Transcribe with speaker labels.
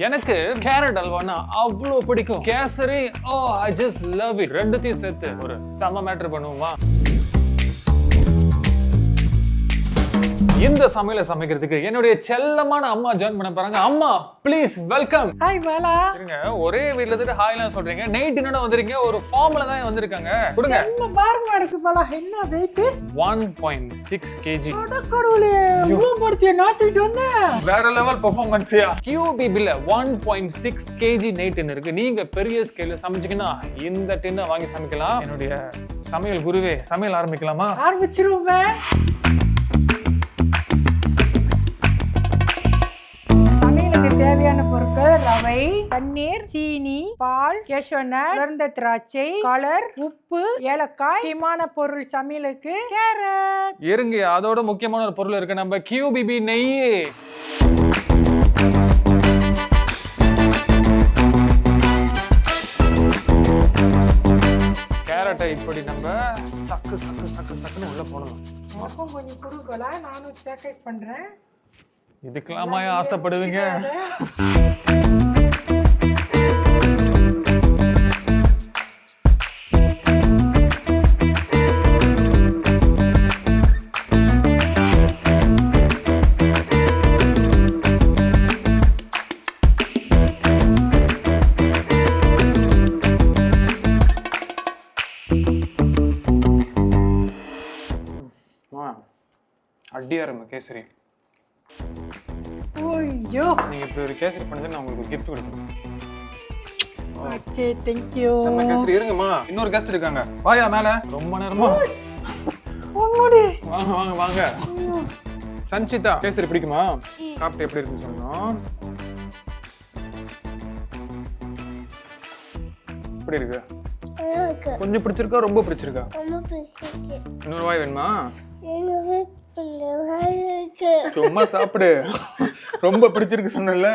Speaker 1: எனக்கு கேரட் அல்வானா அவ்வளோ பிடிக்கும். Kesari I just love it. ரெண்டுத்தையும் சேர்த்து ஒரு செம மேட்டர் பண்ணுவோமா? இந்த சமையலை சமைக்கிறதுக்கு என்னுடைய செல்லமான அம்மா ஜாயின் பண்ண போறாங்க. அம்மா ப்ளீஸ் வெல்கம்.
Speaker 2: ஹாய் பாலா.
Speaker 1: இருங்க, ஒரே வீட்ல இருந்து ஹாய்லாம் சொல்றீங்க. நைட் என்னடா வந்திருக்கீங்க? ஒரு ஃபார்ம்ல தான் வந்திருக்காங்க. கொடுங்க.
Speaker 2: என்ன பாருங்க இருக்கு பாலா. என்ன வெயிட்?
Speaker 1: 1.6 kg.
Speaker 2: கடவுளே, இவ்ளோ பர்த்தியா நாத்திட்டு வந்த.
Speaker 1: வேற லெவல் பெர்ஃபார்மன்ஸ்யா. QBB ல 1.6 kg நைட் இருக்கு. நீங்க பெரிய ஸ்கேல்ல சமைச்சீங்கன்னா இந்த டின்னை வாங்கி சமைக்கலாம். என்னுடைய சமையல் குருவே, சமையல் ஆரம்பிக்கலாமா?
Speaker 2: ஆரம்பிச்சிருவோமே. தேவையான பொருட்கள் ரவை, தண்ணீர், சீனி, பால், கேஷ்யூநட், உலர்ந்த திராட்சை, கலர், உப்பு, ஏலக்காய், முக்கியமான பொருள் சமையலுக்கு கேரட்.
Speaker 1: இருங்க, அதோட முக்கியமான ஒரு பொருள் இருக்கு, நம்ம QBB நெய். கேரட்டை இப்படி நம்ம சக்கு சக்கு சக்கு சக்குன்னு உள்ள போடணும்.
Speaker 2: எனக்கும் கொஞ்சம் குடுக்கல, நானும் சேக்கேட் பண்றேன்.
Speaker 1: இதுக்கெல்லாமா ஆசைப்படுவீங்க? அடியா இருமா கேசரி.
Speaker 2: ஓய்யோ,
Speaker 1: நீங்க இப்படி ஒரு கேசரி பண்ணது நான் உங்களுக்கு gift கொடுக்கணும்.
Speaker 2: Okay, thank you.
Speaker 1: நம்ம கேசரி இருங்கம்மா, இன்னொரு கெஸ்ட் இருக்காங்க. வாயா மேல. ரொம்ப நேரமா
Speaker 2: ஓடி
Speaker 1: வாங்க வாங்க வாங்க. சஞ்சிதா, கேசரி பிடிக்குமா? சாப்பிட்டு எப்படி இருக்குன்னு சொல்லணும். எப்படி இருக்கு? கொஞ்சம் பிடிச்சிருக்கா, ரொம்ப பிடிச்சிருக்கா? இன்னொரு வாய் வேணுமா?
Speaker 3: எனக்கு
Speaker 1: சும்மா சாப்பிடு. ரொம்ப பிடிச்சிருக்கு சொன்னல.